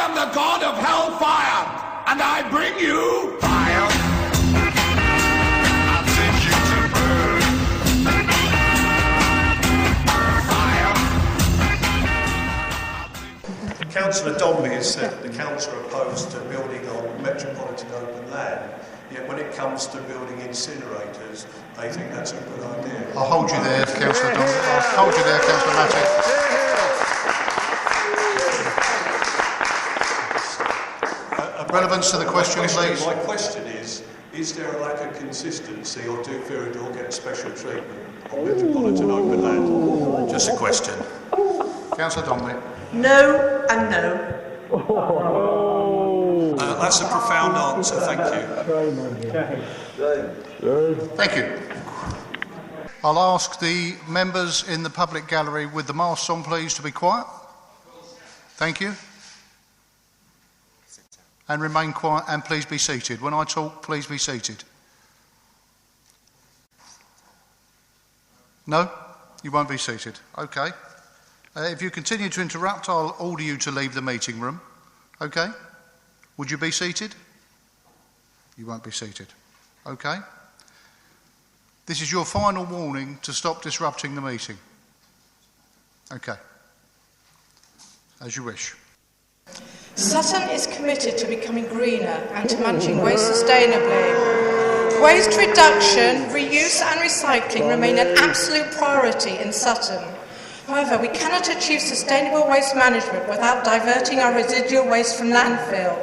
am the god of hellfire, and I bring you fire. I'll send you to burn. Fire. Councillor Donnelly has said that the council are opposed to building on metropolitan open land, yet when it comes to building incinerators, they think that's a good idea. I'll hold you there, Councillor Donnelly. I'll hold you there, Councillor Matty. Relevance to the question, please. My question is there a lack of consistency, or do Viridor get special treatment on metropolitan open land? Just a question. Councillor Donnelly. No and no. That's a profound answer, thank you. Thank you. I'll ask the members in the public gallery with the masks on, please, to be quiet. Thank you. And remain quiet, and please be seated. When I talk, please be seated. No? You won't be seated. Okay. If you continue to interrupt, I'll order you to leave the meeting room. Okay? Would you be seated? You won't be seated. Okay? This is your final warning to stop disrupting the meeting. Okay. As you wish. Sutton is committed to becoming greener and to managing waste sustainably. Waste reduction, reuse and recycling remain an absolute priority in Sutton. However, we cannot achieve sustainable waste management without diverting our residual waste from landfill.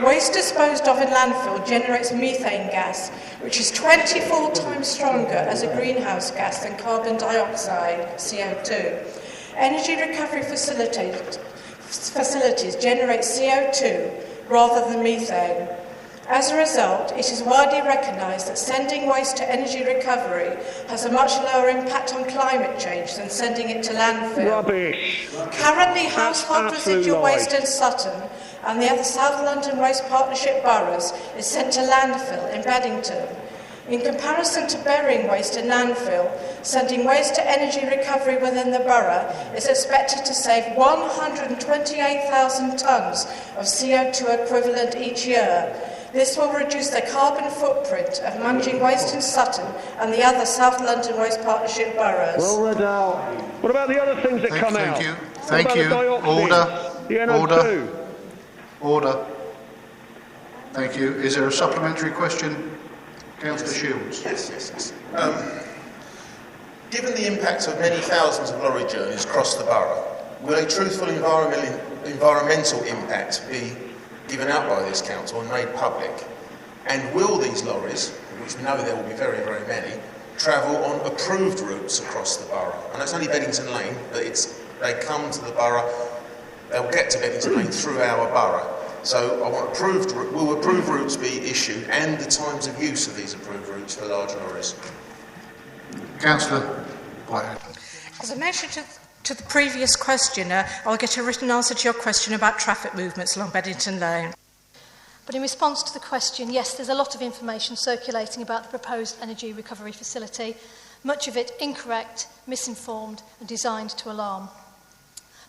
Waste disposed of in landfill generates methane gas, which is 24 times stronger as a greenhouse gas than carbon dioxide, CO2. Energy recovery facilities generate CO2 rather than methane. As a result, it is widely recognised that sending waste to energy recovery has a much lower impact on climate change than sending it to landfill. Rubbish. Currently, household residual waste in Sutton and the other South London Waste Partnership boroughs is sent to landfill in Beddington. In comparison to burying waste in landfill, sending waste to energy recovery within the borough is expected to save 128,000 tonnes of CO2 equivalent each year. This will reduce the carbon footprint of managing waste in Sutton and the other South London Waste Partnership boroughs. Well read out. What about the other things that come out? Thank you. Order. The NO2? Order. Thank you. Is there a supplementary question? Councillor Shields. Yes. Given the impact of many thousands of lorry journeys across the borough, will a truthful environmental impact be given out by this council and made public? And will these lorries, which we know there will be very, very many, travel on approved routes across the borough? And it's only Beddington Lane, but they come to the borough, they'll get to Beddington Lane through our borough. So I want will approved routes be issued and the times of use of these approved routes for large lorries? Councillor. As I mentioned to the previous questioner, I'll get a written answer to your question about traffic movements along Beddington Lane. But in response to the question, yes, there's a lot of information circulating about the proposed energy recovery facility, much of it incorrect, misinformed and designed to alarm.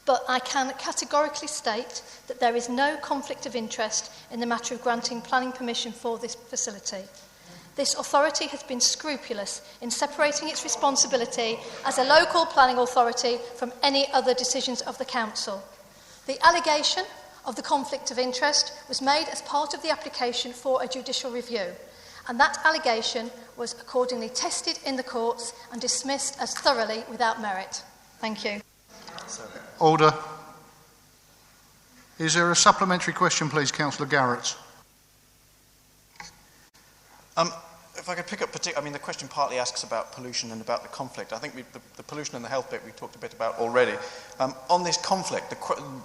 But I can categorically state that there is no conflict of interest in the matter of granting planning permission for this facility. This authority has been scrupulous in separating its responsibility as a local planning authority from any other decisions of the council. The allegation of the conflict of interest was made as part of the application for a judicial review, and that allegation was accordingly tested in the courts and dismissed as thoroughly without merit. Thank you. Order. Is there a supplementary question, please, Councillor Garrett? If I could pick up, the question partly asks about pollution and about the conflict. I think the pollution and the health bit we talked a bit about already. On this conflict,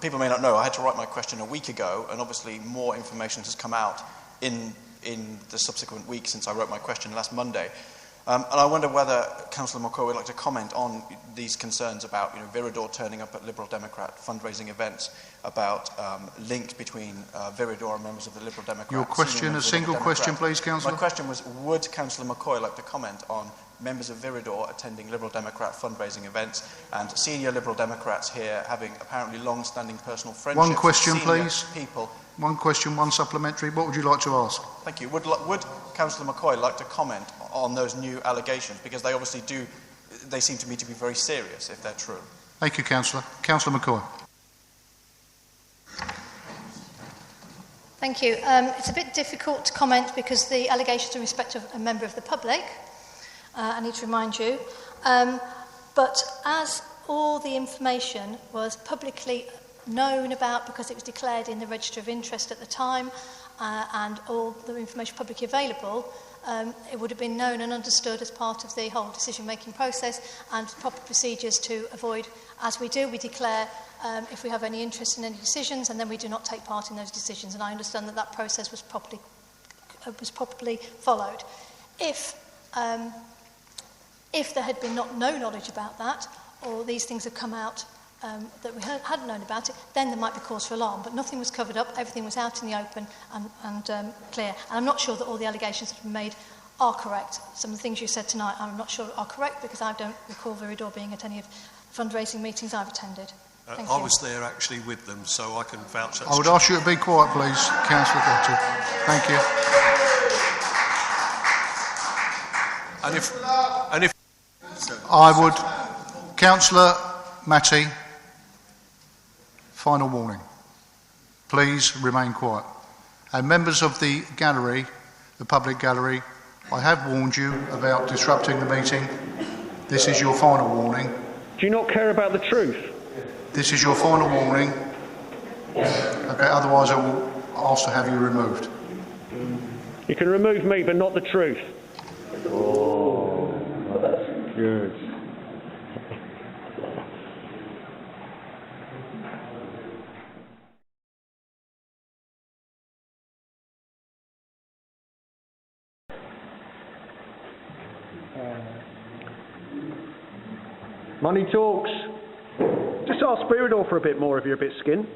people may not know, I had to write my question a week ago, and obviously more information has come out in the subsequent week since I wrote my question last Monday. And I wonder whether Councillor McCoy would like to comment on these concerns about Viridor turning up at Liberal Democrat fundraising events, about link between Viridor and members of the Liberal Democrat. Your question, a single question, please, Councillor. My question was, would Councillor McCoy like to comment on members of Viridor attending Liberal Democrat fundraising events, and senior Liberal Democrats here having apparently long-standing personal friendships. One question, with senior please. People. One question, one supplementary. What would you like to ask? Thank you. Would Councillor McCoy like to comment on those new allegations? Because they obviously do, they seem to me to be very serious if they're true. Thank you, Councillor. Councillor McCoy. Thank you. It's a bit difficult to comment because the allegations are in respect of a member of the public, I need to remind you. But as all the information was publicly known about because it was declared in the Register of Interest at the time, and all the information publicly available, it would have been known and understood as part of the whole decision-making process and proper procedures to avoid, as we do, we declare if we have any interest in any decisions, and then we do not take part in those decisions. And I understand that that process was properly followed. If there had been no knowledge about that, or these things had come out that we hadn't known about it, then there might be cause for alarm. But nothing was covered up, everything was out in the open and clear. And I'm not sure that all the allegations that have been made are correct. Some of the things you said tonight I'm not sure are correct because I don't recall Viridor being at any of the fundraising meetings I've attended. Thank you. I was there actually with them, so I can vouch. I would ask you to be quiet, please, Councillor Gotti. Thank you. And if I would, Councillor Matty, final warning. Please remain quiet. And members of the gallery, the public gallery, I have warned you about disrupting the meeting. This is your final warning. Do you not care about the truth? This is your final warning. Okay, otherwise I will ask to have you removed. You can remove me, but not the truth. Oh, that's good. Money talks. Just ask Viridor for a bit more if you're a bit skin.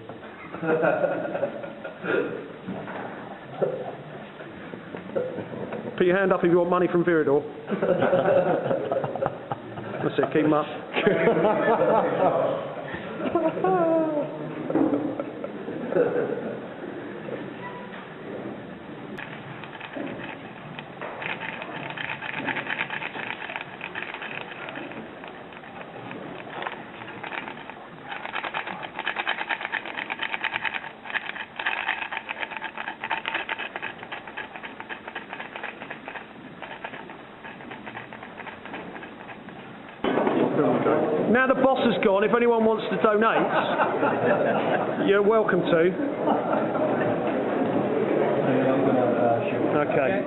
Put your hand up if you want money from Viridor. That's it, keep them up. Now the boss has gone, if anyone wants to donate, you're welcome to. Okay.